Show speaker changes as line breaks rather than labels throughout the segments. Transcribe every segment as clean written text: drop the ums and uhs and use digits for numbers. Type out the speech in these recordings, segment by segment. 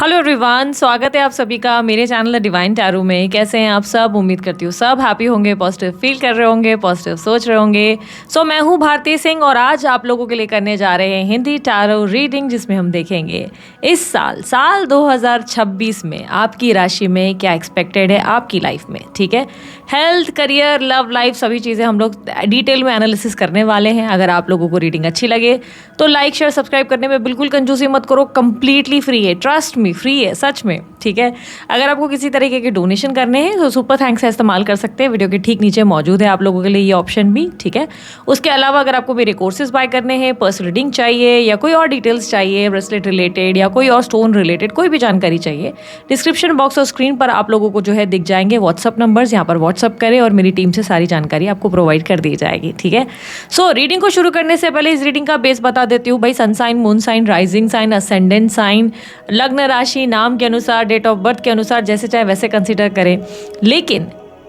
Hello everyone, स्वागत है आप सभी का मेरे चैनल द डिवाइन टैरो में। कैसे हैं आप सब? उम्मीद करती हूँ सब हैप्पी होंगे, पॉजिटिव फील कर रहे होंगे, पॉजिटिव सोच रहे होंगे। मैं हूँ भारती सिंह और आज आप लोगों के लिए करने जा रहे हैं हिंदी टैरो रीडिंग, जिसमें हम देखेंगे इस साल 2026 में आपकी राशि में क्या एक्सपेक्टेड है आपकी लाइफ में। ठीक है, हेल्थ, करियर, लव लाइफ, सभी चीज़ें हम लोग डिटेल में एनालिसिस करने वाले हैं। अगर आप लोगों को रीडिंग अच्छी लगे तो लाइक शेयर सब्सक्राइब करने में बिल्कुल कंजूसी मत करो, कंप्लीटली फ्री है, ट्रस्ट मी, फ्री है सच में। ठीक है, अगर आपको किसी तरीके के डोनेशन करने हैं तो सुपर थैंक्स का इस्तेमाल कर सकते हैं, वीडियो के ठीक नीचे मौजूद है आप लोगों के लिए ये ऑप्शन भी। ठीक है, उसके अलावा अगर आपको मेरे कोर्सेज बाय करने हैं, पर्सनल रीडिंग चाहिए या कोई और डिटेल्स चाहिए, ब्रेसलेट रिलेटेड या कोई और स्टोन रिलेटेड कोई भी जानकारी चाहिए, डिस्क्रिप्शन बॉक्स और स्क्रीन पर आप लोगों को जो है दिख जाएंगे व्हाट्सअप नंबर्स, यहाँ पर व्हाट्सअप करें और मेरी टीम से सारी जानकारी आपको प्रोवाइड कर दी जाएगी। ठीक है, रीडिंग को शुरू करने से पहले इस रीडिंग का बेस बता देती हूँ भाई। Sun sign, moon sign, rising sign, ascendant sign, लग्न राशि, नाम के अनुसार, डेट ऑफ बर्थ के अनुसार जैसे चाहे वैसे कंसीडर करें। लेकिन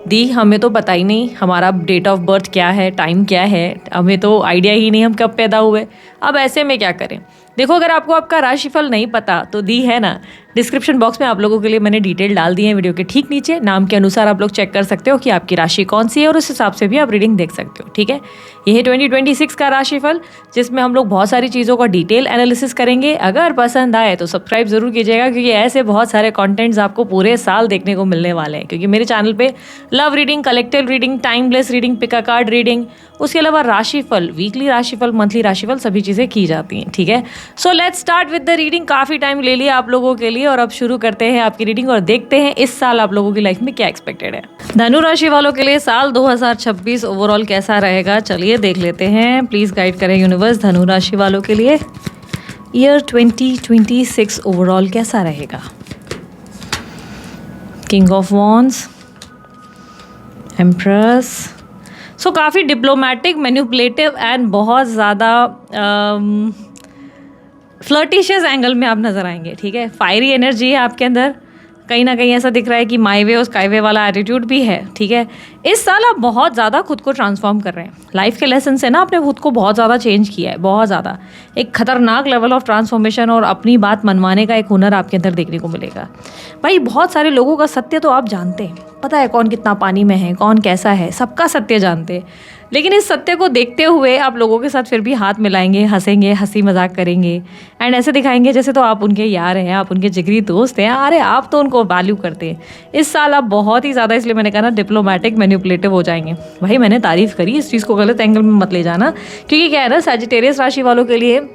दी हमें तो पता ही नहीं हमारा डेट ऑफ बर्थ क्या है, टाइम क्या है, हमें तो आइडिया ही नहीं हम कब पैदा हुए। अब ऐसे में क्या करें? देखो, अगर आपको आपका राशिफल नहीं पता तो दी है ना डिस्क्रिप्शन बॉक्स में आप लोगों के लिए मैंने डिटेल डाल दी है वीडियो के ठीक नीचे। नाम के अनुसार आप लोग चेक कर सकते हो कि आपकी राशि कौन सी है और उस हिसाब से भी आप रीडिंग देख सकते हो। ठीक है, ये है 2026 का राशिफल, जिसमें हम लोग बहुत सारी चीज़ों का डिटेल एनालिसिस करेंगे। अगर पसंद आए तो सब्सक्राइब जरूर कीजिएगा, क्योंकि ऐसे बहुत सारे कॉन्टेंट्स आपको पूरे साल देखने को मिलने वाले हैं। क्योंकि मेरे चैनल पे love reading, collective reading, timeless reading, pick a card reading, उसके अलावा राशिफल, वीकली राशिफल, मंथली राशिफल, सभी चीज़ें की जाती हैं। ठीक है, let's start with the reading. काफ़ी टाइम ले लिया आप लोगों के लिए और अब शुरू करते हैं आपकी रीडिंग और देखते हैं इस साल आप लोगों की लाइफ में क्या एक्सपेक्टेड है। धनु राशि वालों के लिए साल 2026 ओवरऑल कैसा रहेगा, चलिए देख लेते हैं। प्लीज़ गाइड करें यूनिवर्स, धनु राशि वालों के लिए ईयर 2026 ओवरऑल कैसा रहेगा। King of wands, empress. काफ़ी डिप्लोमेटिक, मैनिपुलेटिव एंड बहुत ज़्यादा फ्लर्टिशियस एंगल में आप नज़र आएंगे। ठीक है, फायरी एनर्जी है आपके अंदर, कहीं ना कहीं ऐसा दिख रहा है कि माई वे और स्काई वे वाला एटीट्यूड भी है। ठीक है, इस साल आप बहुत ज़्यादा खुद को ट्रांसफॉर्म कर रहे हैं। लाइफ के लेसन से ना आपने खुद को बहुत ज़्यादा चेंज किया है, बहुत ज़्यादा एक खतरनाक लेवल ऑफ ट्रांसफॉर्मेशन और अपनी बात मनवाने का एक हुनर आपके अंदर देखने को मिलेगा। भाई, बहुत सारे लोगों का सत्य तो आप जानते हैं, पता है कौन कितना पानी में है, कौन कैसा है, सबका सत्य जानते हैं। लेकिन इस सत्य को देखते हुए आप लोगों के साथ फिर भी हाथ मिलाएंगे, हंसेंगे, हंसी मजाक करेंगे एंड ऐसे दिखाएंगे जैसे तो आप उनके यार हैं, आप उनके जिगरी दोस्त हैं। अरे आप तो उनको वैल्यू करते हैं। इस साल आप बहुत ही ज़्यादा, इसलिए मैंने कहा ना, डिप्लोमेटिक, मैनिपुलेटिव हो जाएंगे। भाई, मैंने तारीफ करी, इस चीज़ को गलत एंगल में मत ले जाना, क्योंकि क्या है ना, सजिटेरियस राशि वालों के लिए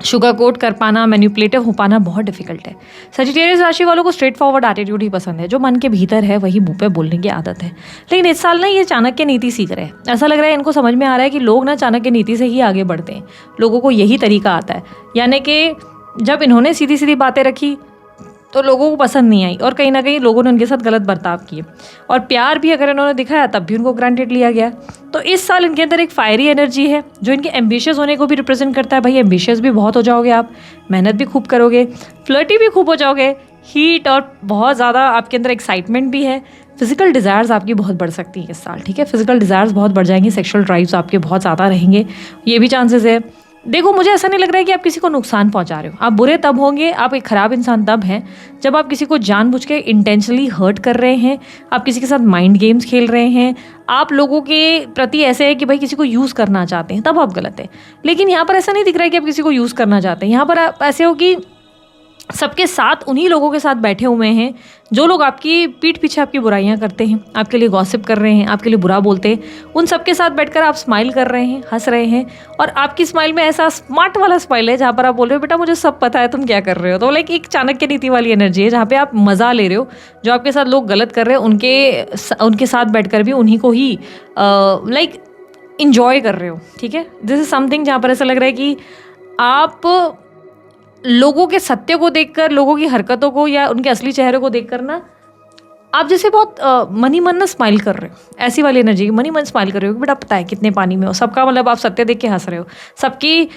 शुगर कोट कर पाना, मैनिपुलेटिव हो पाना बहुत डिफिकल्ट है। सजिटेरियस राशि वालों को स्ट्रेट फॉरवर्ड एटीट्यूड ही पसंद है, जो मन के भीतर है वही मुंह पे बोलने की आदत है। लेकिन इस साल ना ये चाणक्य नीति सीख रहे हैं। ऐसा लग रहा है इनको समझ में आ रहा है कि लोग ना चाणक्य नीति से ही आगे बढ़ते हैं, लोगों को यही तरीका आता है। यानी कि जब इन्होंने सीधी सीधी बातें रखी तो लोगों को पसंद नहीं आई और कहीं ना कहीं लोगों ने उनके साथ गलत बर्ताव किए, और प्यार भी अगर इन्होंने दिखाया तब भी उनको ग्रांटेड लिया गया। तो इस साल इनके अंदर एक फायरी एनर्जी है जो इनके एम्बिशियस होने को भी रिप्रेजेंट करता है। भाई, एम्बिशियस भी बहुत हो जाओगे आप, मेहनत भी खूब करोगे, फ्लर्टी भी खूब हो जाओगे, हीट और बहुत ज़्यादा आपके अंदर एक्साइटमेंट भी है। फिजिकल डिज़ायर्स आपकी बहुत बढ़ सकती है इस साल। ठीक है, फिजिकल डिज़ायर्स बहुत बढ़ जाएंगे, सेक्शुअल ड्राइव्स आपके बहुत ज़्यादा रहेंगे, ये भी चांसेस है। देखो, मुझे ऐसा नहीं लग रहा है कि आप किसी को नुकसान पहुंचा रहे हो। आप बुरे तब होंगे, आप एक ख़राब इंसान तब हैं जब आप किसी को जानबूझ के इंटेंशनली हर्ट कर रहे हैं, आप किसी के साथ माइंड गेम्स खेल रहे हैं, आप लोगों के प्रति ऐसे है कि भाई किसी को यूज़ करना चाहते हैं, तब आप गलत है। लेकिन यहाँ पर ऐसा नहीं दिख रहा है कि आप किसी को यूज़ करना चाहते हैं। यहाँ पर आप ऐसे हो कि सबके साथ, उन्हीं लोगों के साथ बैठे हुए हैं जो लोग आपकी पीठ पीछे आपकी बुराइयां करते हैं, आपके लिए गॉसिप कर रहे हैं, आपके लिए बुरा बोलते हैं। उन सबके साथ बैठकर आप स्माइल कर रहे हैं, हंस रहे हैं, और आपकी स्माइल में ऐसा स्मार्ट वाला स्माइल है जहाँ पर आप बोल रहे हो बेटा मुझे सब पता है तुम क्या कर रहे हो। तो लाइक एक चाणक्य नीति वाली एनर्जी है जहाँ पे आप मज़ा ले रहे हो। जो आपके साथ लोग गलत कर रहे हैं उनके साथ बैठकर भी उन्हीं को ही लाइक इंजॉय कर रहे हो। ठीक है, दिस इज समथिंग जहाँ पर ऐसा लग रहा है कि आप लोगों के सत्य को देखकर, लोगों की हरकतों को या उनके असली चेहरे को देखकर ना आप जैसे बहुत मनी मन ना स्माइल कर रहे हो, ऐसी वाली एनर्जी, मनी मन स्माइल कर रहे हो कि बेटा पता है कितने पानी में हो। सबका मतलब आप सत्य देख के हंस रहे हो, सबकी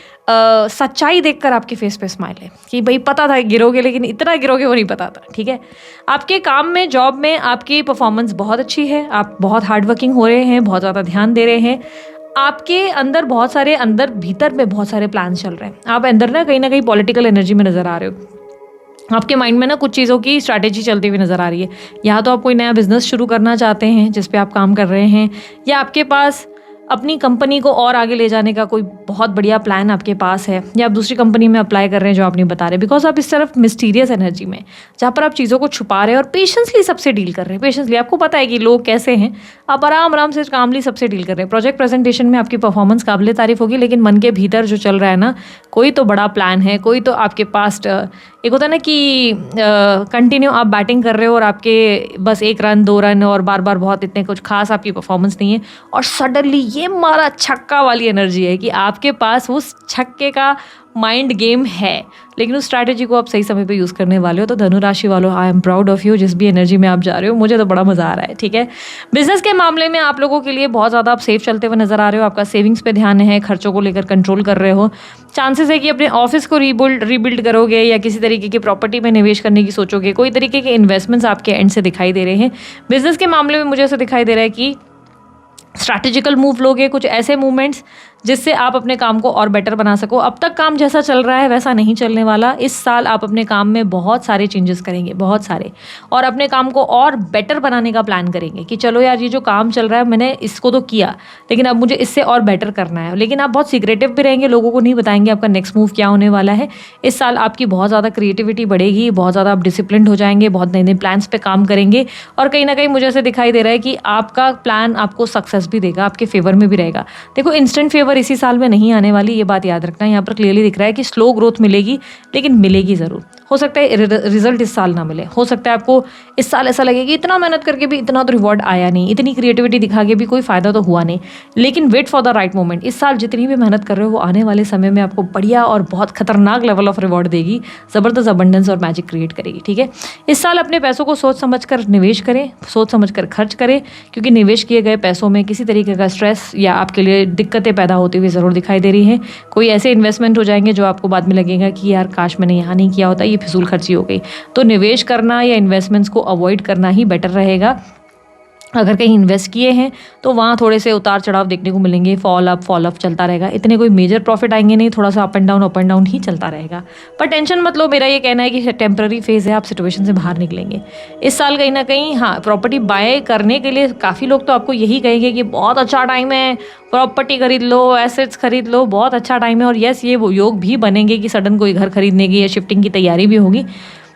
सच्चाई देखकर आपके फेस पे स्माइल है कि भाई पता था गिरोगे, लेकिन इतना गिरोगे वो नहीं पता था। ठीक है, आपके काम में, जॉब में आपकी परफॉर्मेंस बहुत अच्छी है, आप बहुत हार्ड वर्किंग हो रहे हैं, बहुत ज़्यादा ध्यान दे रहे हैं। आपके अंदर बहुत सारे, अंदर भीतर में बहुत सारे प्लान्स चल रहे हैं। आप अंदर ना कहीं पॉलिटिकल एनर्जी में नज़र आ रहे हो। आपके माइंड में ना कुछ चीज़ों की स्ट्रैटेजी चलती हुई नज़र आ रही है। या तो आप कोई नया बिजनेस शुरू करना चाहते हैं जिस पे आप काम कर रहे हैं, या आपके पास अपनी कंपनी को और आगे ले जाने का कोई बहुत बढ़िया प्लान आपके पास है, या आप दूसरी कंपनी में अप्लाई कर रहे हैं जो आप नहीं बता रहे, बिकॉज आप इस तरफ मिस्टीरियस एनर्जी में, जहाँ पर आप चीज़ों को छुपा रहे हैं और पेशेंसली सबसे डील कर रहे हैं। पेशेंसली आपको पता है कि लोग कैसे हैं, आप आराम आराम से कामली सबसे डील कर रहे हैं। प्रोजेक्ट प्रेजेंटेशन में आपकी परफॉर्मेंस काबिल तारीफ होगी, लेकिन मन के भीतर जो चल रहा है ना, कोई तो बड़ा प्लान है, कोई तो आपके पास एक होता है ना कि कंटिन्यू आप बैटिंग कर रहे हो और आपके बस 1 रन 2 रन और बार बार बहुत इतने कुछ खास आपकी परफॉर्मेंस नहीं है, और सडनली ये मारा छक्का वाली एनर्जी है कि आपके पास उस छक्के का माइंड गेम है, लेकिन उस स्ट्रैटेजी को आप सही समय पे यूज़ करने वाले हो। तो धनु राशि वालों, I am proud of you. जिस भी एनर्जी में आप जा रहे हो, मुझे तो बड़ा मज़ा आ रहा है, ठीक है। बिजनेस के मामले में आप लोगों के लिए बहुत ज़्यादा आप सेफ चलते हुए नजर आ रहे हो। आपका सेविंग्स पे ध्यान है, खर्चों को लेकर कंट्रोल कर रहे हो। चांसेस है कि अपने ऑफिस को रीबिल्ड करोगे, या किसी तरीके की प्रॉपर्टी में निवेश करने की सोचोगे। कोई तरीके के इन्वेस्टमेंट्स आपके एंड से दिखाई दे रहे हैं। बिजनेस के मामले में मुझे ऐसा दिखाई दे रहा है कि स्ट्रैटेजिकल मूव लोगे, कुछ ऐसे मूवमेंट्स जिससे आप अपने काम को और बेटर बना सको। अब तक काम जैसा चल रहा है वैसा नहीं चलने वाला। इस साल आप अपने काम में बहुत सारे चेंजेस करेंगे, बहुत सारे, और अपने काम को और बेटर बनाने का प्लान करेंगे कि चलो यार, ये जो काम चल रहा है मैंने इसको तो किया, लेकिन अब मुझे इससे और बेटर करना है। लेकिन आप बहुत सीक्रेटिव भी रहेंगे, लोगों को नहीं बताएंगे आपका नेक्स्ट मूव क्या होने वाला है। इस साल आपकी बहुत ज़्यादा क्रिएटिविटी बढ़ेगी, बहुत ज़्यादा आप डिसिप्लिन हो जाएंगे, बहुत नए नए प्लान्स पे काम करेंगे, और कहीं ना कहीं मुझे ऐसे दिखाई दे रहा है कि आपका प्लान आपको सक्सेस भी देगा, आपके फेवर में भी रहेगा। देखो, इंस्टेंट फेवर इसी साल में नहीं आने वाली, ये बात याद रखना। यहाँ पर क्लियरली दिख रहा है कि स्लो ग्रोथ मिलेगी, लेकिन मिलेगी ज़रूर। हो सकता है रिजल्ट इस साल ना मिले, हो सकता है आपको इस साल ऐसा लगे कि इतना मेहनत करके भी इतना तो रिवॉर्ड आया नहीं, इतनी क्रिएटिविटी दिखा के भी कोई फ़ायदा तो हुआ नहीं, लेकिन wait for the right moment. इस साल जितनी भी मेहनत कर रहे हो वो आने वाले समय में आपको बढ़िया और बहुत खतरनाक लेवल ऑफ रिवॉर्ड देगी, ज़बरदस्त अबंडेंस और मैजिक क्रिएट करेगी, ठीक है। इस साल अपने पैसों को सोच समझ कर निवेश करें, सोच समझ कर खर्च करें, क्योंकि निवेश किए गए पैसों में किसी तरीके का स्ट्रेस या आपके लिए दिक्कतें पैदा होती हुई ज़रूर दिखाई दे रही हैं। कोई ऐसे इन्वेस्टमेंट हो जाएंगे जो आपको बाद में लगेगा कि यार काश मैंने यहाँ नहीं किया होता, ये फिजूल खर्ची हो गई। तो निवेश करना या इन्वेस्टमेंट्स को अवॉइड करना ही बेटर रहेगा। अगर कहीं इन्वेस्ट किए हैं तो वहाँ थोड़े से उतार चढ़ाव देखने को मिलेंगे, फॉल अप चलता रहेगा। इतने कोई मेजर प्रॉफिट आएंगे नहीं, थोड़ा सा अप एंड डाउन ही चलता रहेगा। पर टेंशन मत लो, मेरा ये कहना है कि टेम्पररी फेज़ है, आप सिचुएशन से बाहर निकलेंगे। इस साल कहीं ना कहीं हाँ, प्रॉपर्टी बाय करने के लिए काफ़ी लोग तो आपको यही कहेंगे कि बहुत अच्छा टाइम है, प्रॉपर्टी खरीद लो, एसेट्स खरीद लो, बहुत अच्छा टाइम है। और यस, ये वो योग भी बनेंगे कि सडन कोई घर खरीदने की या शिफ्टिंग की तैयारी भी होगी।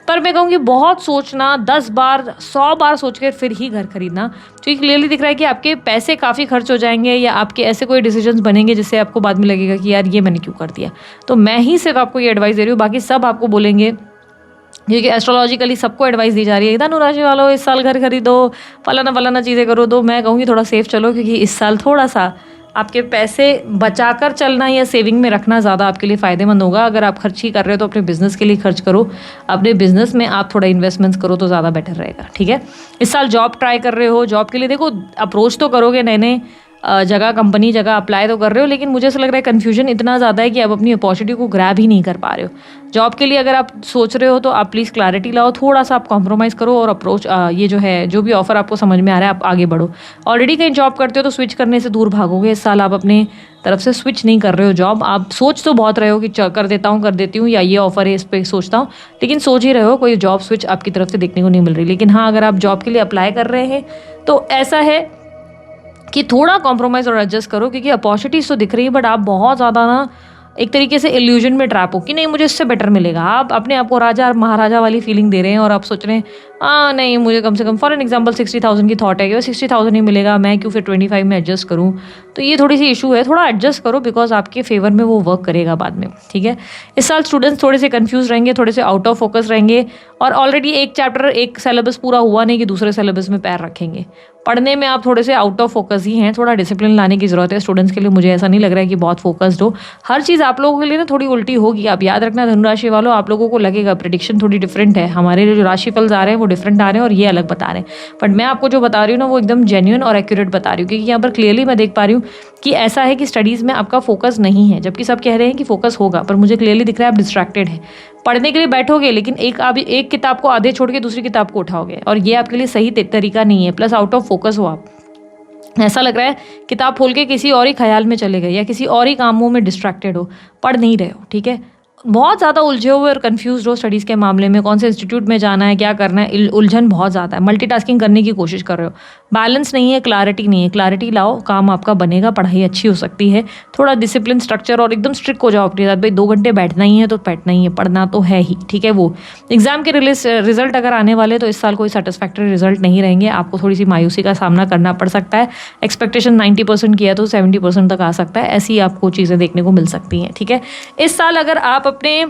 पर मैं कहूँगी बहुत सोचना, 10 बार 100 बार सोच कर फिर ही घर खरीदना, क्योंकि क्लियरली दिख रहा है कि आपके पैसे काफ़ी खर्च हो जाएंगे, या आपके ऐसे कोई डिसीजंस बनेंगे जिससे आपको बाद में लगेगा कि यार ये मैंने क्यों कर दिया। तो मैं ही सिर्फ आपको ये एडवाइस दे रही हूँ, बाकी सब आपको बोलेंगे, क्योंकि एस्ट्रोलॉजिकली सबको एडवाइस दी जा रही है, धनु राशि वालों इस साल घर खरीदो, फलाना चीज़ें करो। तो मैं कहूँगी थोड़ा सेफ चलो, क्योंकि इस साल थोड़ा सा आपके पैसे बचाकर चलना या सेविंग में रखना ज़्यादा आपके लिए फ़ायदेमंद होगा। अगर आप खर्च ही कर रहे हो तो अपने बिजनेस के लिए खर्च करो, अपने बिजनेस में आप थोड़ा इन्वेस्टमेंट्स करो तो ज़्यादा बेटर रहेगा, ठीक है। इस साल जॉब ट्राई कर रहे हो, जॉब के लिए देखो अप्रोच तो करोगे, नए जगह कंपनी जगह अप्लाई तो कर रहे हो, लेकिन मुझे ऐसा लग रहा है कन्फ्यूजन इतना ज़्यादा है कि आप अपनी अपॉर्चुनिटी को ग्रैब ही नहीं कर पा रहे हो। जॉब के लिए अगर आप सोच रहे हो तो आप प्लीज़ क्लैरिटी लाओ, थोड़ा सा आप कॉम्प्रोमाइज़ करो और अप्रोच ये जो है, जो भी ऑफर आपको समझ में आ रहा है आप आगे बढ़ो। ऑलरेडी कहीं जॉब करते हो तो स्विच करने से दूर भागोगे। इस साल आप अपने तरफ से स्विच नहीं कर रहे हो जॉब, आप सोच तो बहुत रहे हो कि कर देती हूँ या ये ऑफर है इस पर सोचता हूँ, लेकिन सोच ही रहे हो, कोई जॉब स्विच आपकी तरफ से देखने को नहीं मिल रही। लेकिन हाँ, अगर आप जॉब के लिए अप्लाई कर रहे हैं तो ऐसा है कि थोड़ा कॉम्प्रोमाइज़ और एडजस्ट करो, क्योंकि अपॉर्चुनिटीज़ तो दिख रही है, बट आप बहुत ज़्यादा ना एक तरीके से इल्यूजन में ट्रैप हो कि नहीं मुझे इससे बेटर मिलेगा। आप अपने आप को राजा और महाराजा वाली फीलिंग दे रहे हैं और आप सोच रहे हैं नहीं, मुझे कम से कम फॉर एन एग्जांपल 60,000 की थॉट है कि 60,000 ही मिलेगा, मैं क्यों फिर 25 में एडजस्ट करूं। तो ये थोड़ी सी इशू है, थोड़ा एडजस्ट करो, बिकॉज आपके फेवर में वो वर्क करेगा बाद में, ठीक है। इस साल स्टूडेंट्स थोड़े से कन्फ्यूज रहेंगे, थोड़े से आउट ऑफ फोकस रहेंगे, और ऑलरेडी एक चैप्टर एक सिलेबस पूरा हुआ नहीं कि दूसरे सिलेबस में पैर रखेंगे। पढ़ने में आप थोड़े से आउट ऑफ फोकस ही हैं, थोड़ा डिसिप्लिन लाने की ज़रूरत है स्टूडेंट्स के लिए। मुझे ऐसा नहीं लग रहा है कि बहुत फोकस्ड हो। हर चीज़ आप लोगों के लिए ना थोड़ी उल्टी होगी, आप याद रखना धनुराशि वालों, आप लोगों को लगेगा प्रेडिक्शन थोड़ी डिफरेंट है, हमारे जो राशिफल आ रहे हैं वो डिफरेंट आ रहे हैं और ये अलग बता रहे हैं। बट मैं आपको जो बता रही हूँ ना वो एकदम जेन्युइन और एक्यूरेट बता रही हूँ, क्योंकि यहाँ पर क्लियरली मैं देख पा रही हूँ कि ऐसा है कि स्टडीज़ में आपका फोकस नहीं है, जबकि सब कह रहे हैं कि फोकस होगा, पर मुझे क्लियरली दिख रहा है आप डिस्ट्रैक्टेड हैं। पढ़ने के लिए बैठोगे लेकिन एक किताब को आधे छोड़ के दूसरी किताब को उठाओगे, और ये आपके लिए सही तरीका नहीं है। प्लस आउट ऑफ फोकस हो आप, ऐसा लग रहा है किताब खोल के किसी और ही ख्याल में चले गए या किसी और ही कामों में डिस्ट्रैक्टेड हो, पढ़ नहीं रहे हो, ठीक है। बहुत ज़्यादा उलझे हुए और कंफ्यूज्ड हो स्टडीज़ के मामले में, कौन से इंस्टीट्यूट में जाना है, क्या करना है, उलझन बहुत ज़्यादा है, मल्टीटास्किंग करने की कोशिश कर रहे हो, बैलेंस नहीं है, क्लैरिटी नहीं है, क्लैरिटी लाओ, काम आपका बनेगा, पढ़ाई अच्छी हो सकती है। थोड़ा डिसिप्लिन, स्ट्रक्चर और एकदम स्ट्रिक्ट हो जाओ अपने साथ, भाई 2 घंटे बैठना ही है तो बैठना ही है, पढ़ना तो है ही, ठीक है। वो एग्जाम के रिजल्ट अगर आने वाले तो इस साल कोई सेटिस्फैक्टरी रिजल्ट नहीं रहेंगे, आपको थोड़ी सी मायूसी का सामना करना पड़ सकता है। एक्सपेक्टेशन 90% किया तो 70% तक आ सकता है, ऐसी आपको चीज़ें देखने को मिल सकती हैं, ठीक है। इस साल अगर आप अपने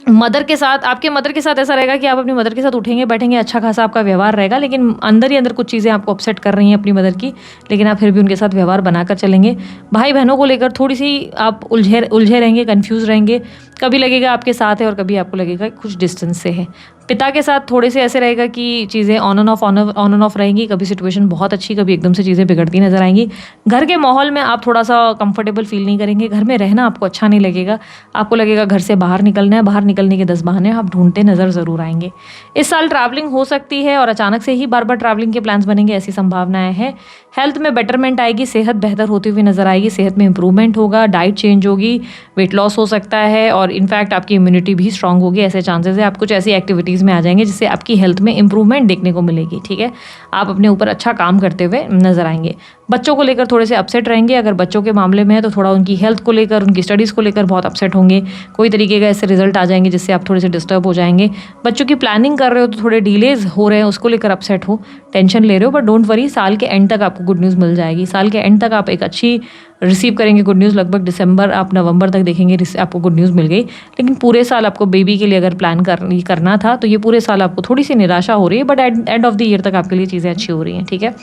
मदर के साथ, आपके मदर के साथ ऐसा रहेगा कि आप अपनी मदर के साथ उठेंगे बैठेंगे, अच्छा खासा आपका व्यवहार रहेगा, लेकिन अंदर ही अंदर कुछ चीज़ें आपको अपसेट कर रही हैं अपनी मदर की, लेकिन आप फिर भी उनके साथ व्यवहार बनाकर चलेंगे। भाई बहनों को लेकर थोड़ी सी आप उलझे रहेंगे, कंफ्यूज रहेंगे, कभी लगेगा आपके साथ है और कभी आपको लगेगा कुछ डिस्टेंस से है। पिता के साथ थोड़े से ऐसे रहेगा कि चीज़ें ऑन एंड ऑफ रहेंगी, कभी सिचुएशन बहुत अच्छी, कभी एकदम से चीज़ें बिगड़ती नजर आएंगी। घर के माहौल में आप थोड़ा सा कंफर्टेबल फील नहीं करेंगे, घर में रहना आपको अच्छा नहीं लगेगा, आपको लगेगा घर से बाहर निकलना है, बाहर निकलने के 10 बहाने आप ढूंढते नज़र ज़रूर आएंगे। इस साल ट्रैवलिंग हो सकती है और अचानक से ही बार बार ट्रैवलिंग के प्लान्स बनेंगे, ऐसी संभावनाएं हैं। हेल्थ में बेटरमेंट आएगी, सेहत बेहतर होती हुई नजर आएगी, सेहत में इंप्रूवमेंट होगा, डाइट चेंज होगी, वेट लॉस हो सकता है और इनफैक्ट आपकी इम्यूनिटी भी स्ट्रांग होगी। ऐसे चांसेस है आप कुछ ऐसी एक्टिविटीज़ में आ जाएंगे जिससे आपकी हेल्थ में इंप्रूवमेंट देखने को मिलेगी, ठीक है। आप अपने ऊपर अच्छा काम करते हुए नजर आएंगे। बच्चों को लेकर थोड़े से अपसेट रहेंगे, अगर बच्चों के मामले में है तो थोड़ा उनकी हेल्थ को लेकर, उनकी स्टडीज़ को लेकर बहुत अपसेट होंगे, कोई तरीके का ऐसे रिजल्ट आ जाएंगे जिससे आप थोड़े से डिस्टर्ब हो जाएंगे। बच्चों की प्लानिंग कर रहे हो तो थोड़े डिलेज हो रहे हैं, उसको लेकर अपसेट हो, टेंशन ले रहे हो, बट डोंट वरी, साल के एंड तक आपको गुड न्यूज़ मिल जाएगी। साल के एंड तक आप एक अच्छी रिसीव करेंगे गुड न्यूज़, लगभग दिसंबर आप नवंबर तक देखेंगे आपको गुड न्यूज़ मिल गई। लेकिन पूरे साल आपको बेबी के लिए अगर प्लान करना था तो ये पूरे साल आपको थोड़ी सी निराशा हो रही है, but end of the year तक आपके लिए चीज़ें अच्छी हो रही हैं, ठीक है।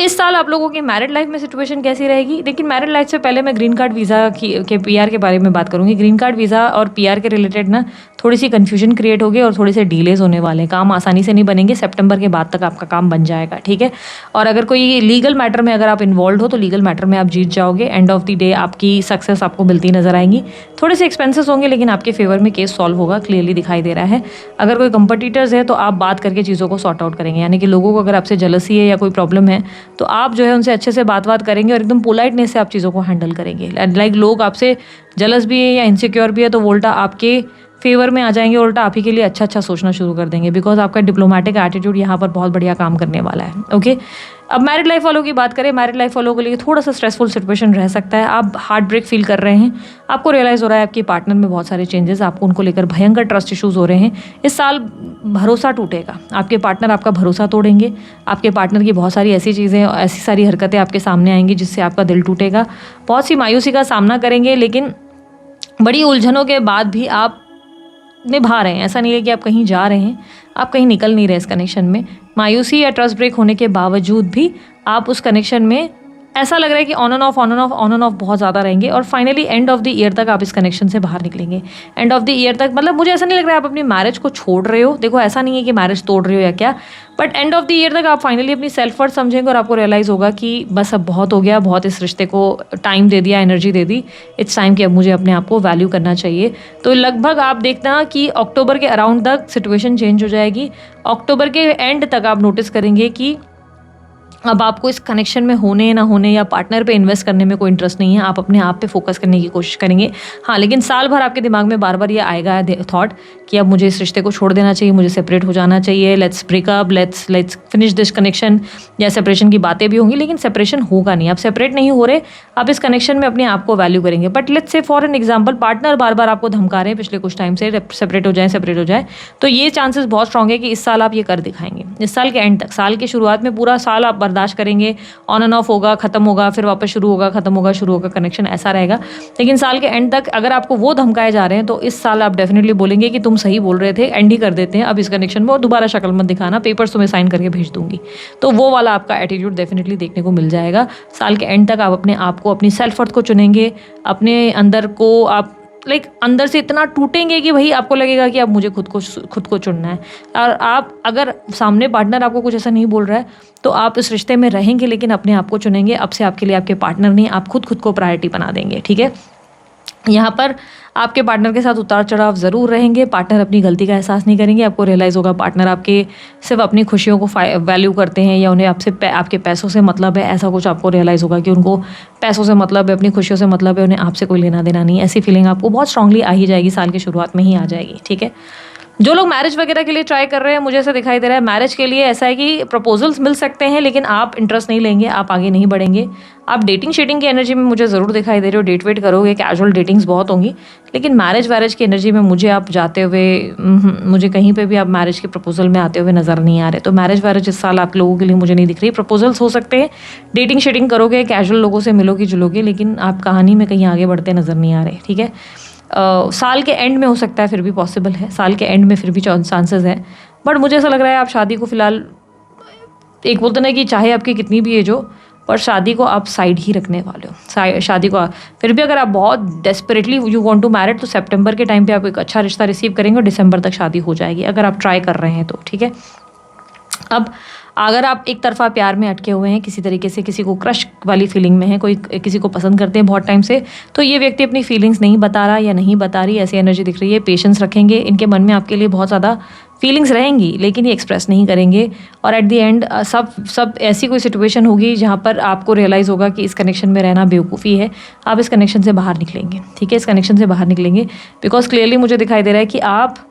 इस साल आप लोगों की मैरिड लाइफ में सिचुएशन कैसी रहेगी? लेकिन मैरिड लाइफ से पहले मैं ग्रीन कार्ड वीज़ा के पीआर के बारे में बात करूंगी। ग्रीन कार्ड वीज़ा और पीआर के रिलेटेड ना थोड़ी सी कन्फ्यूजन क्रिएट होगी और थोड़े से डिलेज होने वाले हैं, काम आसानी से नहीं बनेंगे, सितंबर के बाद तक आपका काम बन जाएगा, ठीक है। और अगर कोई लीगल मैटर में अगर आप इन्वॉल्व हो तो लीगल मैटर में आप जीत जाओगे, एंड ऑफ द डे आपकी सक्सेस आपको मिलती नजर आएंगी। थोड़े से एक्सपेंसेस होंगे लेकिन आपके फेवर में केस सॉल्व होगा, क्लियरली दिखाई दे रहा है। अगर कोई कंपटीटर्स है तो आप बात करके चीज़ों को सॉर्ट आउट करेंगे, यानी कि लोगों को अगर आपसे जलसी है या कोई प्रॉब्लम है तो आप जो है उनसे अच्छे से बात करेंगे और एकदम पोलाइटनेस से आप चीज़ों को हैंडल करेंगे। लाइक लोग आपसे जलस भी है या इनसिक्योर भी है तो वो उल्टा आपके फेवर में आ जाएंगे, उल्टा आप ही के लिए अच्छा सोचना शुरू कर देंगे, बिकॉज आपका डिप्लोमेटिक एटीट्यूड यहाँ पर बहुत बढ़िया काम करने वाला है, ओके। अब मैरिड लाइफ वालों की बात करें, मैरिड लाइफ वालों के लिए थोड़ा सा स्ट्रेसफुल सिचुएशन रह सकता है। आप हार्ट ब्रेक फील कर रहे हैं, आपको रियलाइज़ हो रहा है आपके पार्टनर में बहुत सारे चेंजेस, आपको उनको लेकर भयंकर ट्रस्ट इश्यूज हो रहे हैं। इस साल भरोसा टूटेगा, आपके पार्टनर आपका भरोसा तोड़ेंगे, आपके पार्टनर की बहुत सारी ऐसी चीज़ें, ऐसी सारी हरकतें आपके सामने आएंगी जिससे आपका दिल टूटेगा, बहुत सी मायूसी का सामना करेंगे। लेकिन बड़ी उलझनों के बाद भी आप निभा रहे हैं, ऐसा नहीं है कि आप कहीं जा रहे हैं, आप कहीं निकल नहीं रहे इस कनेक्शन में। मायूसी या ट्रस्ट ब्रेक होने के बावजूद भी आप उस कनेक्शन में ऐसा लग रहा है कि ऑन एंड ऑफ बहुत ज़्यादा रहेंगे और finally end of the year तक आप इस कनेक्शन से बाहर निकलेंगे। एंड ऑफ द ईयर तक मतलब मुझे ऐसा नहीं लग रहा है आप अपनी मैरिज को छोड़ रहे हो, देखो ऐसा नहीं है कि मैरिज तोड़ रहे हो या क्या, but end of the year तक आप फाइनली अपनी सेल्फ वर्थ समझेंगे और आपको रियलाइज़ होगा कि बस अब बहुत हो गया, बहुत इस रिश्ते को टाइम दे दिया, energy they the, it's time कि अब मुझे अपने आप को वैल्यू करना चाहिए। तो लगभग आप देखना कि अक्टूबर के अराउंड तक सिचुएशन चेंज हो जाएगी। अक्टूबर के एंड तक आप नोटिस करेंगे कि अब आपको इस कनेक्शन में होने ना होने या पार्टनर पे इन्वेस्ट करने में कोई इंटरेस्ट नहीं है, आप अपने आप पे फोकस करने की कोशिश करेंगे। हाँ, लेकिन साल भर आपके दिमाग में बार बार ये आएगा थॉट कि अब मुझे इस रिश्ते को छोड़ देना चाहिए, मुझे सेपरेट हो जाना चाहिए, let's breakup, let's finish this connection, या सेपरेशन की बातें भी होंगी, लेकिन सेपरेशन होगा नहीं, आप सेपरेट नहीं हो रहे, आप इस कनेक्शन में अपने आप को वैल्यू करेंगे। But let's say for an example partner बार बार आपको धमका रहे हैं पिछले कुछ टाइम से सेपरेट हो जाए, तो ये चांसेस बहुत स्ट्रॉन्ग है कि इस साल आप ये कर दिखाएंगे। इस साल के एंड तक, साल के शुरुआत में पूरा साल आप बर्दाश्त करेंगे, ऑन एंड ऑफ होगा, खत्म होगा, फिर वापस शुरू होगा, खत्म होगा, शुरू होगा, कनेक्शन ऐसा रहेगा। लेकिन साल के एंड तक अगर आपको वो धमकाए जा रहे हैं तो इस साल आप डेफिनेटली बोलेंगे कि तुम सही बोल रहे थे, एंड ही कर देते हैं अब इस कनेक्शन में और दोबारा शक्ल मत दिखाना, पेपर्स तुम्हें साइन करके भेज दूंगी। तो वो वाला आपका एटीट्यूड डेफिनेटली देखने को मिल जाएगा। साल के एंड तक आप अपने आप को, अपनी सेल्फ वर्थ को चुनेंगे, अपने अंदर को आप अंदर से इतना टूटेंगे कि भाई आपको लगेगा कि अब मुझे खुद को चुनना है। और आप अगर सामने पार्टनर आपको कुछ ऐसा नहीं बोल रहा है तो आप इस रिश्ते में रहेंगे, लेकिन अपने आप को चुनेंगे। अब से आपके लिए आपके पार्टनर नहीं, आप खुद को प्रायोरिटी बना देंगे, ठीक है। यहाँ पर आपके पार्टनर के साथ उतार चढ़ाव ज़रूर रहेंगे। पार्टनर अपनी गलती का एहसास नहीं करेंगे। आपको रियलाइज़ होगा पार्टनर आपके सिर्फ अपनी खुशियों को वैल्यू करते हैं या उन्हें आपके पैसों से मतलब है, ऐसा कुछ आपको रियलाइज़ होगा कि उनको पैसों से मतलब है, अपनी खुशियों से मतलब है, उन्हें आपसे कोई लेना देना नहीं। ऐसी फीलिंग आपको बहुत स्ट्रांगली आ ही जाएगी, साल की शुरुआत में ही आ जाएगी। ठीक है, जो लोग मैरिज वगैरह के लिए ट्राई कर रहे हैं, मुझे ऐसा दिखाई दे रहा है मैरिज के लिए ऐसा है कि प्रपोजल्स मिल सकते हैं, लेकिन आप इंटरेस्ट नहीं लेंगे, आप आगे नहीं बढ़ेंगे। आप डेटिंग शेटिंग की एनर्जी में मुझे ज़रूर दिखाई दे रहे हो, डेट वेट करोगे, कैजुअल डेटिंग्स बहुत होंगी, लेकिन मैरिज वैरिज की एनर्जी में मुझे आप जाते हुए मुझे कहीं पे भी आप मैरिज के प्रपोजल में आते हुए नज़र नहीं आ रहे। तो मैरिज वैरिज इस साल आप लोगों के लिए मुझे नहीं दिख रही। प्रपोजल्स हो सकते हैं, डेटिंग शेटिंग करोगे, कैजुअल लोगों से मिलोगे जुलोगे, लेकिन आप कहानी में कहीं आगे बढ़ते नज़र नहीं आ रहे। ठीक है, साल के एंड में हो सकता है, फिर भी पॉसिबल है, साल के एंड में फिर भी चांसेस हैं, बट मुझे ऐसा लग रहा है आप शादी को फिलहाल, एक बोलते ना कि चाहे आपकी कितनी भी एज हो, पर शादी को आप साइड ही रखने वाले हो। शादी को फिर भी अगर आप बहुत desperately you want to married, तो सितंबर के टाइम पे आप एक अच्छा रिश्ता रिसीव करेंगे और दिसंबर तक शादी हो जाएगी, अगर आप ट्राई कर रहे हैं तो। ठीक है, अब अगर आप एक तरफा प्यार में अटके हुए हैं, किसी तरीके से किसी को क्रश वाली फीलिंग में है, कोई किसी को पसंद करते हैं बहुत टाइम से, तो ये व्यक्ति अपनी फीलिंग्स नहीं बता रहा या नहीं बता रही, ऐसी एनर्जी दिख रही है। पेशेंस रखेंगे, इनके मन में आपके लिए बहुत ज़्यादा फीलिंग्स रहेंगी, लेकिन ये एक्सप्रेस नहीं करेंगे। और एट द एंड सब ऐसी कोई सिचुएशन होगी जहाँ पर आपको रियलाइज़ होगा कि इस कनेक्शन में रहना बेवकूफ़ी है, आप इस कनेक्शन से बाहर निकलेंगे। ठीक है, इस कनेक्शन से बाहर निकलेंगे, बिकॉज क्लियरली मुझे दिखाई दे रहा है कि आप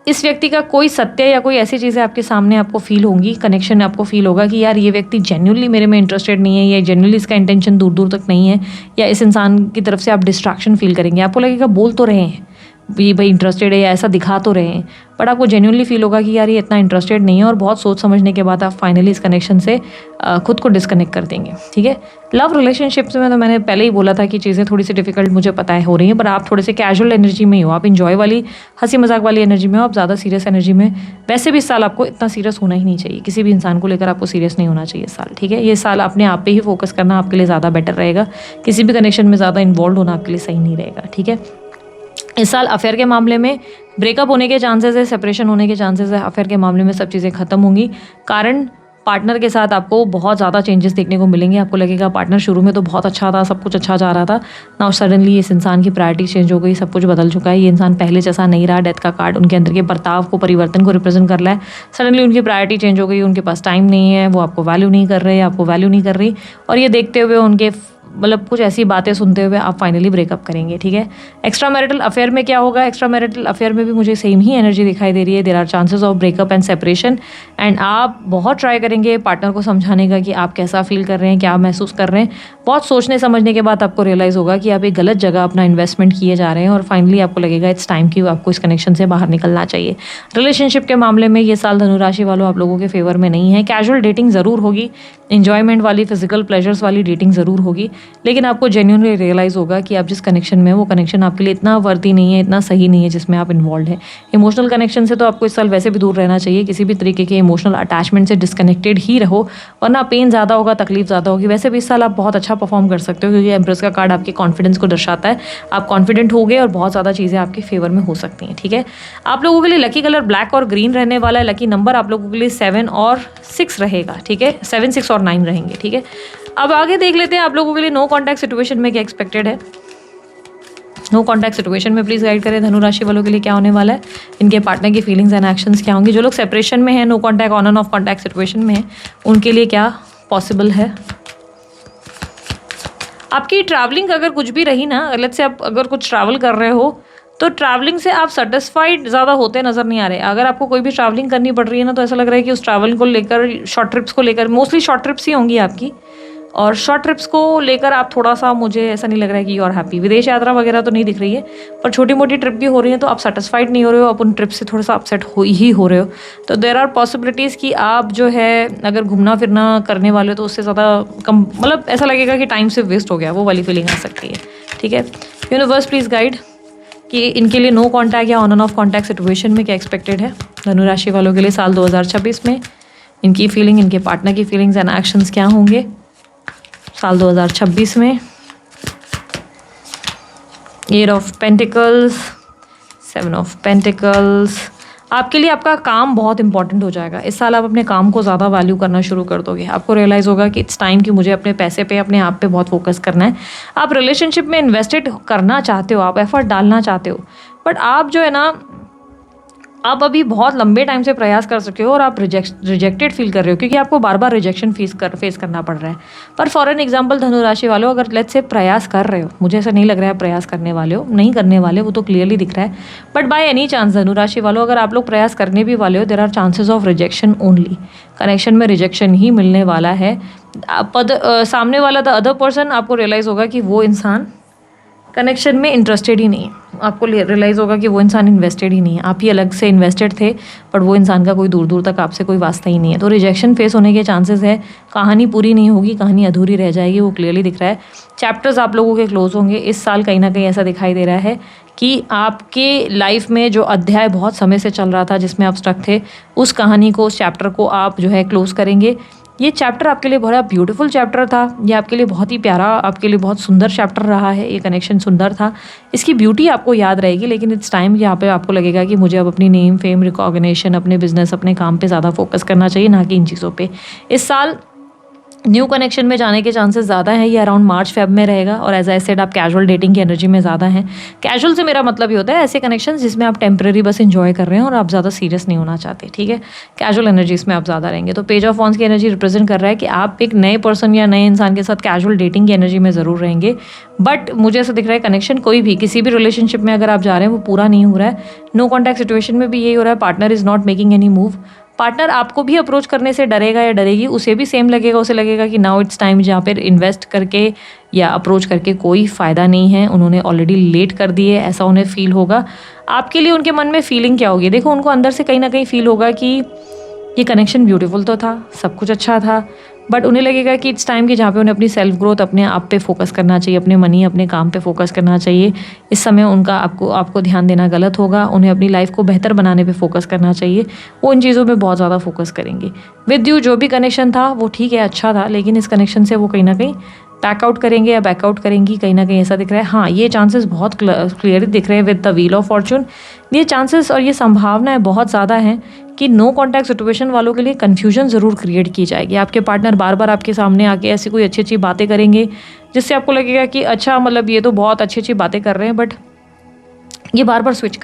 इस व्यक्ति का कोई सत्य या कोई ऐसी चीज़ें आपके सामने आपको फील होंगी, कनेक्शन आपको फील होगा कि यार ये व्यक्ति जेन्युइनली मेरे में इंटरेस्टेड नहीं है, या जेन्युइनली इसका इंटेंशन दूर दूर तक नहीं है, या इस इंसान की तरफ से आप डिस्ट्रैक्शन फील करेंगे। आपको लगेगा बोल तो रहे हैं ये भाई इंटरेस्टेड है या ऐसा दिखा तो रहे हैं, बट आपको जेन्युइनली फील होगा कि यार ये इतना इंटरेस्टेड नहीं है, और बहुत सोच समझने के बाद आप फाइनली इस कनेक्शन से खुद को डिस्कनेक्ट कर देंगे। ठीक है, लव रिलेशनशिप्स में तो मैंने पहले ही बोला था कि चीज़ें थोड़ी सी डिफिकल्ट मुझे पता है हो रही हैं, पर आप थोड़े से कैजुअल एनर्जी में ही हो, आप इंजॉय वाली हंसी मजाक वाली एनर्जी में हो, आप ज़्यादा सीरियस एनर्जी में। वैसे भी इस साल आपको इतना सीरियस होना ही नहीं चाहिए, किसी भी इंसान को लेकर आपको सीरियस नहीं होना चाहिए इस साल। ठीक है, ये साल अपने आप पे ही फोकस करना आपके लिए ज़्यादा बेटर रहेगा, किसी भी कनेक्शन में ज़्यादा इन्वॉल्व होना आपके लिए सही नहीं रहेगा। ठीक है, इस साल अफेयर के मामले में ब्रेकअप होने के चांसेस है, सेपरेशन होने के चांसेस है, अफेयर के मामले में सब चीज़ें खत्म होंगी। कारण पार्टनर के साथ आपको बहुत ज़्यादा चेंजेस देखने को मिलेंगे। आपको लगेगा पार्टनर शुरू में तो बहुत अच्छा था, सब कुछ अच्छा जा रहा था, नाउ सडनली इस इंसान की प्रायोरिटी चेंज हो गई, सब कुछ बदल चुका है, ये इंसान पहले जैसा नहीं रहा। डेथ का कार्ड उनके अंदर के बर्ताव को, परिवर्तन को रिप्रेजेंट कर रहा है। सडनली उनकी प्रायोरिटी चेंज हो गई, उनके पास टाइम नहीं है, वो आपको वैल्यू नहीं कर रहे, आपको वैल्यू नहीं कर रही, और ये देखते हुए उनके मतलब कुछ ऐसी बातें सुनते हुए आप फाइनली ब्रेकअप करेंगे। ठीक है, एक्स्ट्रा मैरिटल अफेयर में क्या होगा? एक्स्ट्रा मैरिटल अफेयर में भी मुझे सेम ही एनर्जी दिखाई दे रही है। There are chances of breakup and separation, and आप बहुत ट्राई करेंगे पार्टनर को समझाने का कि आप कैसा फील कर रहे हैं, क्या महसूस कर रहे हैं। बहुत सोचने समझने के बाद आपको रियलाइज़ होगा कि आप एक गलत जगह अपना इन्वेस्टमेंट किए जा रहे हैं, और फाइनली आपको लगेगा इट्स टाइम कि आपको इस कनेक्शन से बाहर निकलना चाहिए। रिलेशनशिप के मामले में ये साल धनु राशि वालों आप लोगों के फेवर में नहीं है। कैजुअल डेटिंग ज़रूर होगी, इंजॉयमेंट वाली, फिजिकल प्लेजर्स वाली डेटिंग ज़रूर होगी, लेकिन आपको जेन्युइनली रियलाइज़ होगा कि आप जिस कनेक्शन में, वो कनेक्शन आपके लिए इतना वर्दी नहीं है, इतना सही नहीं है जिसमें आप इन्वॉल्व हैं। इमोशनल कनेक्शन से तो आपको इस साल वैसे भी दूर रहना चाहिए, किसी भी तरीके के इमोशनल अटैचमेंट से डिस्कनेक्टेड ही रहो, वरना पेन ज़्यादा होगा, तकलीफ ज़्यादा होगी। वैसे भी इस साल आप बहुत अच्छा परफॉर्म कर सकते हो, क्योंकि एम्प्रेस का कार्ड आपके कॉन्फिडेंस को दर्शाता है। आप कॉन्फिडेंट हो गए और बहुत ज़्यादा चीज़ें आपके फेवर में हो सकती हैं। ठीक है, आप लोगों के लिए लकी कलर ब्लैक और ग्रीन रहने वाला है। लकी नंबर आप लोगों के लिए 7 और 6 रहेगा। ठीक है, 7, 6 और 9 रहेंगे। ठीक है, अब आगे देख लेते हैं आप लोगों के लिए नो कॉन्टैक्ट सिचुएशन में क्या एक्सपेक्टेड है। नो कॉन्टैक्ट सिचुएशन में प्लीज़ गाइड करें धनु राशि वालों के लिए क्या होने वाला है, इनके पार्टनर की फीलिंग्स एंड एक्शंस क्या होंगे। जो लोग सेपरेशन में है, no contact, on and off contact situation में है, उनके लिए क्या पॉसिबल है। आपकी ट्रैवलिंग अगर कुछ भी रही ना, लेट्स से आप अगर कुछ ट्रैवल कर रहे हो, तो ट्रैवलिंग से आप सेटिस्फाइड ज़्यादा होते नज़र नहीं आ रहे। अगर आपको कोई भी ट्रैवलिंग करनी पड़ रही है ना, तो ऐसा लग रहा है कि उस ट्रैवलिंग को लेकर, शॉर्ट ट्रिप्स को लेकर, मोस्टली शॉर्ट ट्रिप्स ही होंगी आपकी, और शॉर्ट ट्रिप्स को लेकर आप थोड़ा सा, मुझे ऐसा नहीं लग रहा है कि यू आर हैप्पी। विदेश यात्रा वगैरह तो नहीं दिख रही है, पर छोटी मोटी ट्रिप भी हो रही है, तो आप सेटिस्फाइड नहीं हो रहे हो, आप उन ट्रिप से थोड़ा सा अपसेट हो रहे हो। तो देयर आर पॉसिबिलिटीज़ कि आप जो है अगर घूमना फिरना करने वाले हो, तो उससे ज़्यादा कम, मतलब ऐसा लगेगा कि टाइम से वेस्ट हो गया, वो वाली फीलिंग आ सकती है। ठीक है, यूनिवर्स प्लीज़ गाइड कि इनके लिए नो कॉन्टैक्ट या on and off contact situation में क्या एक्सपेक्टेड है धनु राशि वालों के लिए साल 2026 में। इनकी फीलिंग, इनके पार्टनर की फीलिंग्स एंड एक्शंस क्या होंगे साल 2026 में। 8 ऑफ पेंटिकल्स, 7 ऑफ पेंटिकल्स, आपके लिए आपका काम बहुत इंपॉर्टेंट हो जाएगा। इस साल आप अपने काम को ज़्यादा वैल्यू करना शुरू कर दोगे। आपको रियलाइज़ होगा कि इट्स टाइम कि मुझे अपने पैसे पे, अपने आप पे बहुत फोकस करना है। आप रिलेशनशिप में इन्वेस्टेड करना चाहते हो, आप एफर्ट डालना चाहते हो, बट आप जो है ना, आप अभी बहुत लंबे टाइम से प्रयास कर सके हो और आप रिजेक्टेड फील कर रहे हो क्योंकि आपको बार बार रिजेक्शन फेस करना पड़ रहा है। पर फॉर एन एग्जांपल धनु राशि वालों, अगर लेट्स से प्रयास कर रहे हो, मुझे ऐसा नहीं लग रहा है प्रयास करने वाले हो, नहीं करने वाले, वो तो क्लियरली दिख रहा है, बट बाय एनी चांस धनु राशि वालों, अगर आप लोग प्रयास करने भी वाले हो, there are chances of rejection only. Connection में रिजेक्शन ही मिलने वाला है। सामने वाला द अदर पर्सन, आपको रियलाइज़ होगा कि वो इंसान कनेक्शन में इंटरेस्टेड ही नहीं है। आपको रियलाइज़ होगा कि वो इंसान इन्वेस्टेड ही नहीं है। आप ही अलग से इन्वेस्टेड थे, बट वो इंसान का कोई दूर दूर तक आपसे कोई वास्ता ही नहीं है। तो रिजेक्शन फेस होने के चांसेस है। कहानी पूरी नहीं होगी, कहानी अधूरी रह जाएगी, वो क्लियरली दिख रहा है। चैप्टर्स आप लोगों के क्लोज होंगे। इस साल कहीं ना कहीं ऐसा दिखाई दे रहा है कि आपके लाइफ में जो अध्याय बहुत समय से चल रहा था, जिसमें आप स्टक थे, उस कहानी को, उस चैप्टर को आप जो है क्लोज करेंगे। ये चैप्टर आपके लिए बड़ा ब्यूटीफुल चैप्टर था। ये आपके लिए बहुत ही प्यारा, आपके लिए बहुत सुंदर चैप्टर रहा है। ये कनेक्शन सुंदर था, इसकी ब्यूटी आपको याद रहेगी। लेकिन इट्स टाइम यहाँ पे आपको लगेगा कि मुझे अब अपनी नेम, फेम, रिकॉग्निशन, अपने बिजनेस, अपने काम पे ज़्यादा फोकस करना चाहिए, ना कि इन चीज़ों पे। इस साल न्यू कनेक्शन में जाने के चांसेस ज़्यादा हैं। ये अराउंड मार्च फेब में रहेगा और एज आई सेड आप कैजुअल डेटिंग की एनर्जी में ज़्यादा हैं। कैजुअल से मेरा मतलब ये होता है ऐसे कनेक्शन जिसमें आप टेम्परेरी बस एंजॉय कर रहे हैं और आप ज़्यादा सीरियस नहीं होना चाहते, ठीक है। कैजुअल एनर्जीज में आप ज़्यादा रहेंगे। तो पेज ऑफ वॉन्ड्स की एनर्जी रिप्रेजेंट कर रहा है कि आप एक नए पर्सन या नए इंसान के साथ कैजुअल डेटिंग की एनर्जी में ज़रूर रहेंगे। बट मुझे ऐसा दिख रहा है कनेक्शन कोई भी, किसी भी रिलेशनशिप में अगर आप जा रहे हैं वो पूरा नहीं हो रहा है। नो कॉन्टैक्ट सिचुएशन में भी यही हो रहा है, partner is not making any move. Partner आपको भी अप्रोच करने से डरेगा या डरेगी, उसे भी सेम लगेगा, उसे लगेगा कि नाउ इट्स टाइम, जहाँ पर इन्वेस्ट करके या अप्रोच करके कोई फ़ायदा नहीं है, उन्होंने ऑलरेडी लेट कर दिए, ऐसा उन्हें फील होगा। आपके लिए उनके मन में फीलिंग क्या होगी? देखो, उनको अंदर से कहीं ना कहीं फील होगा कि ये कनेक्शन ब्यूटीफुल तो था, सब कुछ अच्छा था, बट उन्हें लगेगा कि इट्स टाइम कि जहाँ पे उन्हें अपनी सेल्फ ग्रोथ, अपने आप पे फोकस करना चाहिए, अपने मनी, अपने काम पे फोकस करना चाहिए। इस समय उनका आपको ध्यान देना गलत होगा। उन्हें अपनी लाइफ को बेहतर बनाने पे फोकस करना चाहिए। वो इन चीज़ों पे बहुत ज़्यादा फोकस करेंगे। विद यू जो भी कनेक्शन था वो ठीक है, अच्छा था, लेकिन इस कनेक्शन से वो कहीं ना कहीं बैकआउट करेंगे या बैकआउट करेंगी, कहीं ना कहीं ऐसा दिख रहा है। हाँ, ये चांसेस बहुत क्लियरली दिख रहे हैं with the wheel of Fortune. ये चांसेस और ये संभावनाएं बहुत ज़्यादा हैं कि नो कॉन्टैक्ट सिचुएशन वालों के लिए कन्फ्यूजन ज़रूर क्रिएट की जाएगी। आपके पार्टनर बार बार आपके सामने आके ऐसी कोई अच्छी अच्छी बातें करेंगे जिससे आपको लगेगा कि अच्छा, मतलब ये तो बहुत अच्छी अच्छी बातें कर रहे हैं, बट ये बार बार स्विच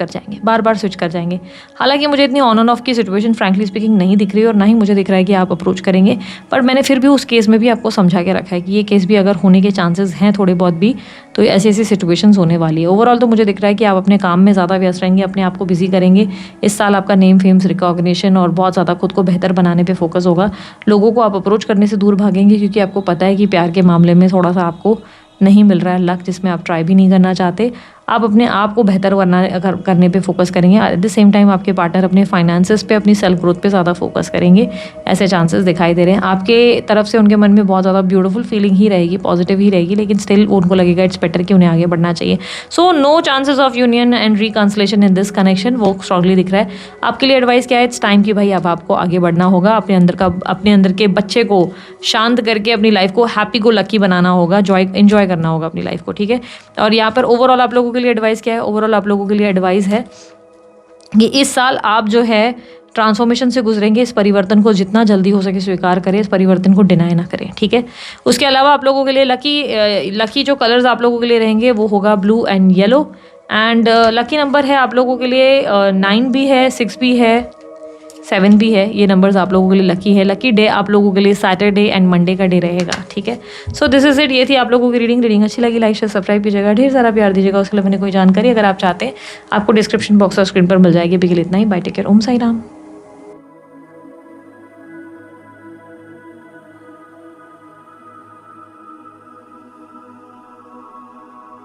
कर जाएंगे। हालांकि मुझे इतनी ऑन एंड ऑफ की सिचुएशन फ्रैंकली स्पीकिंग नहीं दिख रही और ना ही मुझे दिख रहा है कि आप अप्रोच करेंगे, पर मैंने फिर भी उस केस में भी आपको समझा के रखा है कि ये केस भी अगर होने के चांसेस हैं थोड़े बहुत भी, तो ऐसी ऐसी सिचुएशंस होने वाली है। ओवरऑल तो मुझे दिख रहा है कि आप अपने काम में ज़्यादा व्यस्त रहेंगे, अपने आप को बिजी करेंगे। इस साल आपका नेम, फेम्स, रिकॉग्निशन और बहुत ज़्यादा खुद को बेहतर बनाने पर फोकस होगा। लोगों को आप अप्रोच करने से दूर भागेंगे क्योंकि आपको पता है कि प्यार के मामले में थोड़ा सा आपको नहीं मिल रहा है लक, जिसमें आप ट्राई भी नहीं करना चाहते। आप अपने आप को बेहतर करने पे फोकस करेंगे। एट द सेम टाइम आपके पार्टनर अपने फाइनेंसेस पे, अपनी सेल्फ ग्रोथ पे ज़्यादा फोकस करेंगे। ऐसे चांसेस दिखाई दे रहे हैं। आपके तरफ से उनके मन में बहुत ज़्यादा ब्यूटीफुल फीलिंग ही रहेगी, पॉजिटिव ही रहेगी, लेकिन स्टिल उनको लगेगा इट्स बेटर कि उन्हें आगे बढ़ना चाहिए। So no chances of union and reconciliation in this connection, वो स्ट्रांगली दिख रहा है। आपके लिए एडवाइस क्या है? इट्स टाइम कि भाई अब आपको आगे बढ़ना होगा, अपने अंदर के बच्चे को शांत करके अपनी लाइफ को हैप्पी को लकी बनाना होगा, एंजॉय करना होगा अपनी लाइफ को, ठीक है। और यहाँ पर ओवरऑल आप लोगों के लिए एडवाइस क्या है? ओवरऑल आप लोगों के लिए एडवाइस है कि इस साल आप जो है ट्रांसफॉर्मेशन से गुजरेंगे। इस परिवर्तन को जितना जल्दी हो सके स्वीकार करें, इस परिवर्तन को डिनाई ना करें, ठीक है। उसके अलावा आप लोगों के लिए लकी जो कलर्स आप लोगों के लिए रहेंगे वो होगा blue and yellow. And lucky number है आप लोगों के लिए 9 भी है, 6 भी है, 7 भी है। ये नंबर्स आप लोगों के लिए लकी है। लकी डे आप लोगों के लिए सैटरडे एंड मंडे का डे रहेगा, ठीक है। So this is it. ये थी आप लोगों की रीडिंग अच्छी लगी लाइक शेयर सब्सक्राइब कीजिएगा, ढेर सारा प्यार दीजिएगा। उसके लिए मैंने कोई जानकारी अगर आप चाहते हैं आपको डिस्क्रिप्शन बॉक्स और स्क्रीन पर मिल जाएगी। अभी के लिए इतना ही। बाय, टेक केयर, ओम साई राम।